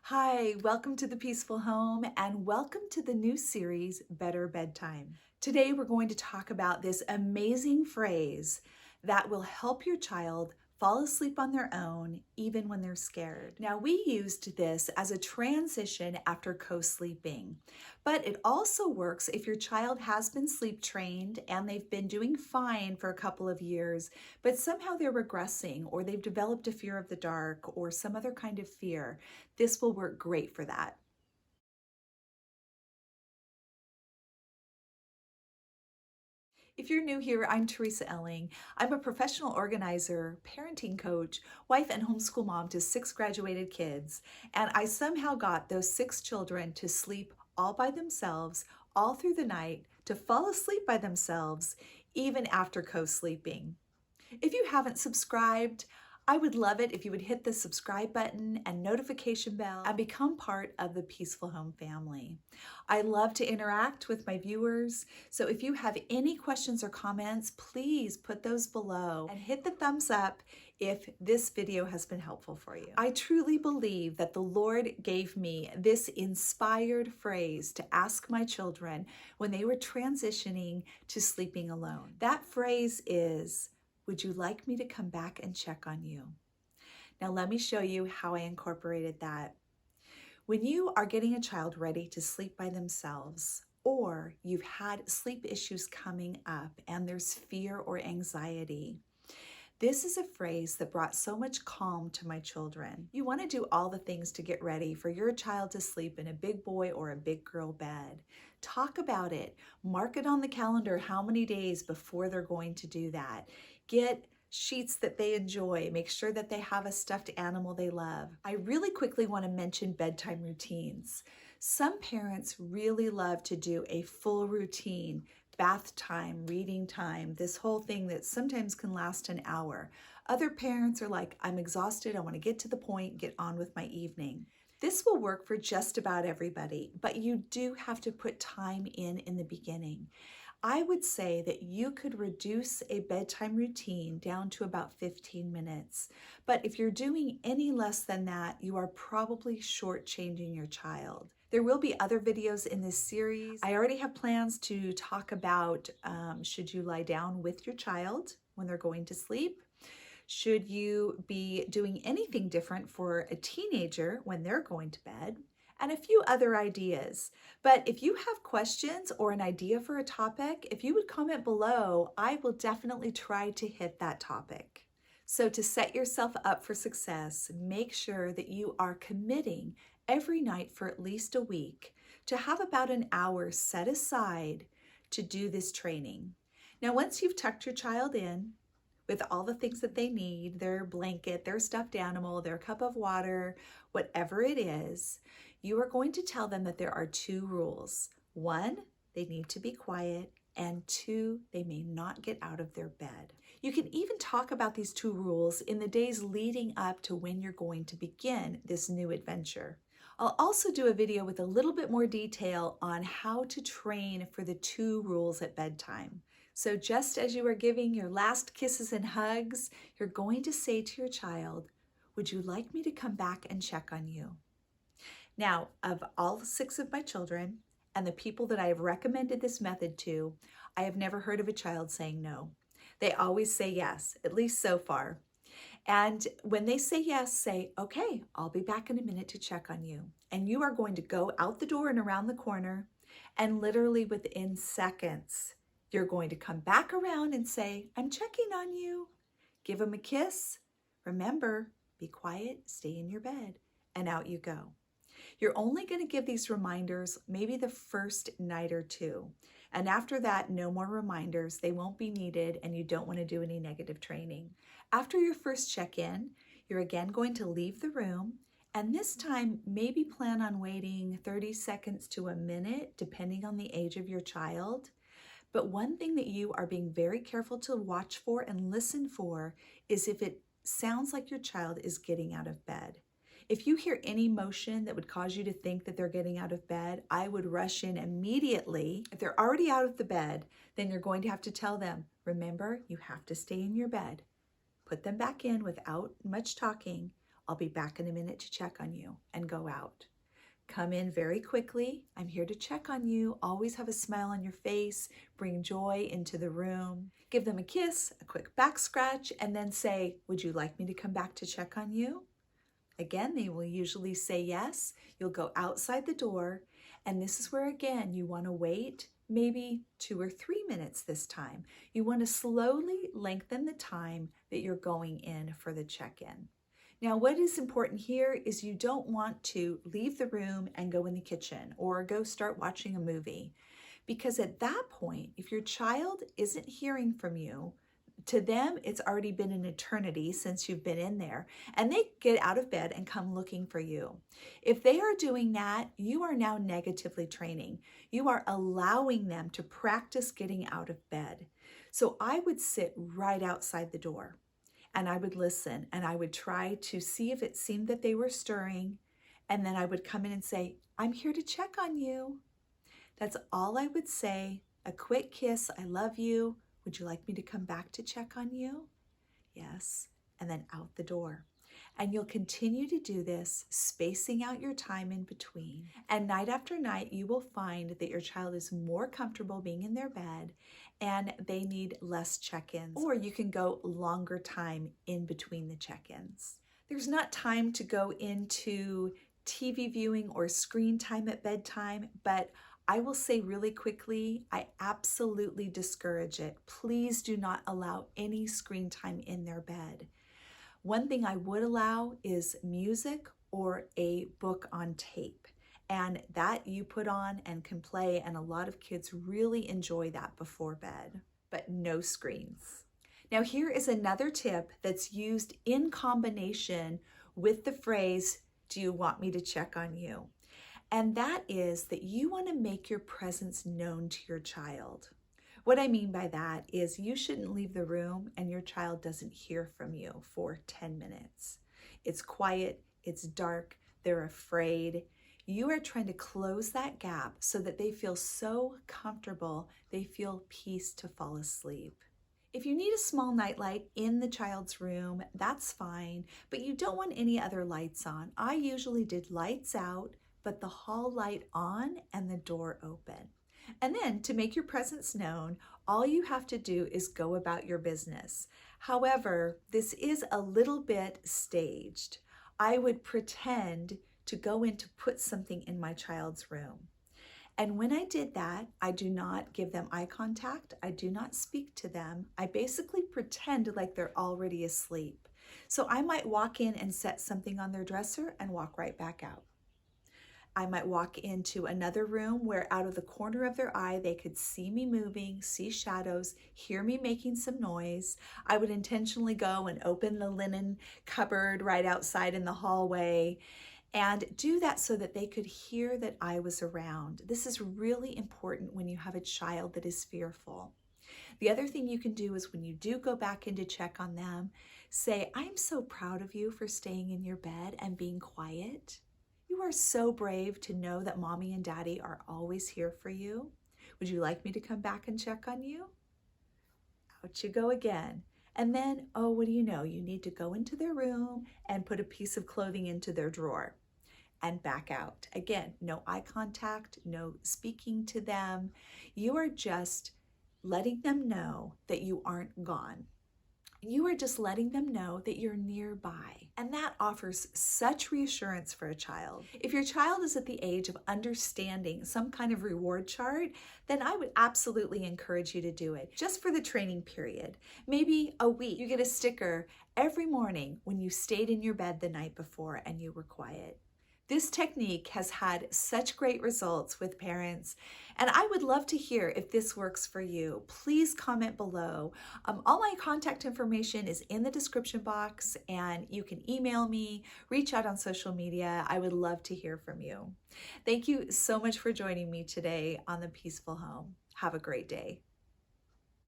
Hi, welcome to the Peaceful Home and welcome to the new series, Better Bedtime. Today we're going to talk about this amazing phrase that will help your child fall asleep on their own even when they're scared. Now, we used this as a transition after co-sleeping, but it also works if your child has been sleep trained and they've been doing fine for a couple of years, but somehow they're regressing or they've developed a fear of the dark or some other kind of fear. This will work great for that. If you're new here, I'm Teresa Elling. I'm a professional organizer, parenting coach, wife, and homeschool mom to 6 graduated kids. And I somehow got those 6 children to sleep all by themselves, all through the night, to fall asleep by themselves, even after co-sleeping. If you haven't subscribed, I would love it if you would hit the subscribe button and notification bell and become part of the Peaceful Home family. I love to interact with my viewers, so if you have any questions or comments, please put those below and hit the thumbs up if this video has been helpful for you. I truly believe that the Lord gave me this inspired phrase to ask my children when they were transitioning to sleeping alone. That phrase is, "Would you like me to come back and check on you?" Now let me show you how I incorporated that. When you are getting a child ready to sleep by themselves, or you've had sleep issues coming up and there's fear or anxiety, this is a phrase that brought so much calm to my children. You want to do all the things to get ready for your child to sleep in a big boy or a big girl bed. Talk about it. Mark it on the calendar how many days before they're going to do that. Get sheets that they enjoy. Make sure that they have a stuffed animal they love. I really quickly want to mention bedtime routines. Some parents really love to do a full routine, bath time, reading time, this whole thing that sometimes can last an hour. Other parents are like, "I'm exhausted, I want to get to the point, get on with my evening." This will work for just about everybody, but you do have to put time in the beginning. I would say that you could reduce a bedtime routine down to about 15 minutes. But if you're doing any less than that, you are probably shortchanging your child. There will be other videos in this series. I already have plans to talk about should you lie down with your child when they're going to sleep? Should you be doing anything different for a teenager when they're going to bed? And a few other ideas. But if you have questions or an idea for a topic, if you would comment below, I will definitely try to hit that topic. So to set yourself up for success, make sure that you are committing every night for at least a week to have about an hour set aside to do this training. Now, once you've tucked your child in, with all the things that they need, their blanket, their stuffed animal, their cup of water, whatever it is, you are going to tell them that there are 2 rules. 1, they need to be quiet, and 2, they may not get out of their bed. You can even talk about these 2 rules in the days leading up to when you're going to begin this new adventure. I'll also do a video with a little bit more detail on how to train for the 2 rules at bedtime. So just as you are giving your last kisses and hugs, you're going to say to your child, "Would you like me to come back and check on you?" Now, of all 6 of my children and the people that I have recommended this method to, I have never heard of a child saying no. They always say yes, at least so far. And when they say yes, say, "Okay, I'll be back in a minute to check on you." And you are going to go out the door and around the corner, and literally within seconds, you're going to come back around and say, "I'm checking on you." Give them a kiss. Remember, be quiet, stay in your bed, and out you go. You're only going to give these reminders maybe the first night or 2. And after that, no more reminders. They won't be needed, and you don't want to do any negative training. After your first check-in, you're again going to leave the room, and this time maybe plan on waiting 30 seconds to a minute, depending on the age of your child. But one thing that you are being very careful to watch for and listen for is if it sounds like your child is getting out of bed. If you hear any motion that would cause you to think that they're getting out of bed, I would rush in immediately. If they're already out of the bed, then you're going to have to tell them, "Remember, you have to stay in your bed." Put them back in without much talking. I'll be back in a minute to check on you, and go out. Come in very quickly. I'm here to check on you. Always have a smile on your face. Bring joy into the room. Give them a kiss, a quick back scratch, and then say, would you like me to come back to check on you? Again, they will usually say yes. You'll go outside the door, and this is where, again, you want to wait maybe 2 or 3 minutes this time. You want to slowly lengthen the time that you're going in for the check-in. Now, what is important here is you don't want to leave the room and go in the kitchen or go start watching a movie, because at that point, if your child isn't hearing from you, to them, it's already been an eternity since you've been in there, and they get out of bed and come looking for you. If they are doing that, you are now negatively training. You are allowing them to practice getting out of bed. So I would sit right outside the door, and I would listen, and I would try to see if it seemed that they were stirring, and then I would come in and say, I'm here to check on you. That's all I would say. A quick kiss, I love you. Would you like me to come back to check on you? Yes, and then out the door. And you'll continue to do this, spacing out your time in between. And night after night, you will find that your child is more comfortable being in their bed and they need less check-ins. Or you can go longer time in between the check-ins. There's not time to go into TV viewing or screen time at bedtime, but I will say really quickly, I absolutely discourage it. Please do not allow any screen time in their bed. One thing I would allow is music or a book on tape, and that you put on and can play, and a lot of kids really enjoy that before bed, but no screens. Now here is another tip that's used in combination with the phrase, do you want me to check on you? And that is that you want to make your presence known to your child. What I mean by that is you shouldn't leave the room and your child doesn't hear from you for 10 minutes. It's quiet, it's dark, they're afraid. You are trying to close that gap so that they feel so comfortable, they feel peace to fall asleep. If you need a small nightlight in the child's room, that's fine, but you don't want any other lights on. I usually did lights out, but the hall light on and the door open. And then to make your presence known, all you have to do is go about your business. However, this is a little bit staged. I would pretend to go in to put something in my child's room. And when I did that, I do not give them eye contact. I do not speak to them. I basically pretend like they're already asleep. So I might walk in and set something on their dresser and walk right back out. I might walk into another room where out of the corner of their eye, they could see me moving, see shadows, hear me making some noise. I would intentionally go and open the linen cupboard right outside in the hallway and do that so that they could hear that I was around. This is really important when you have a child that is fearful. The other thing you can do is when you do go back in to check on them, say, I'm so proud of you for staying in your bed and being quiet. You are so brave to know that mommy and daddy are always here for you. Would you like me to come back and check on you? Out you go again. And then, oh, what do you know? You need to go into their room and put a piece of clothing into their drawer and back out. Again, no eye contact, no speaking to them. You are just letting them know that you aren't gone. You are just letting them know that you're nearby. And that offers such reassurance for a child. If your child is at the age of understanding some kind of reward chart, then I would absolutely encourage you to do it just for the training period. Maybe a week. You get a sticker every morning when you stayed in your bed the night before and you were quiet. This technique has had such great results with parents, and I would love to hear if this works for you. Please comment below. All my contact information is in the description box, and you can email me, reach out on social media. I would love to hear from you. Thank you so much for joining me today on The Peaceful Home. Have a great day.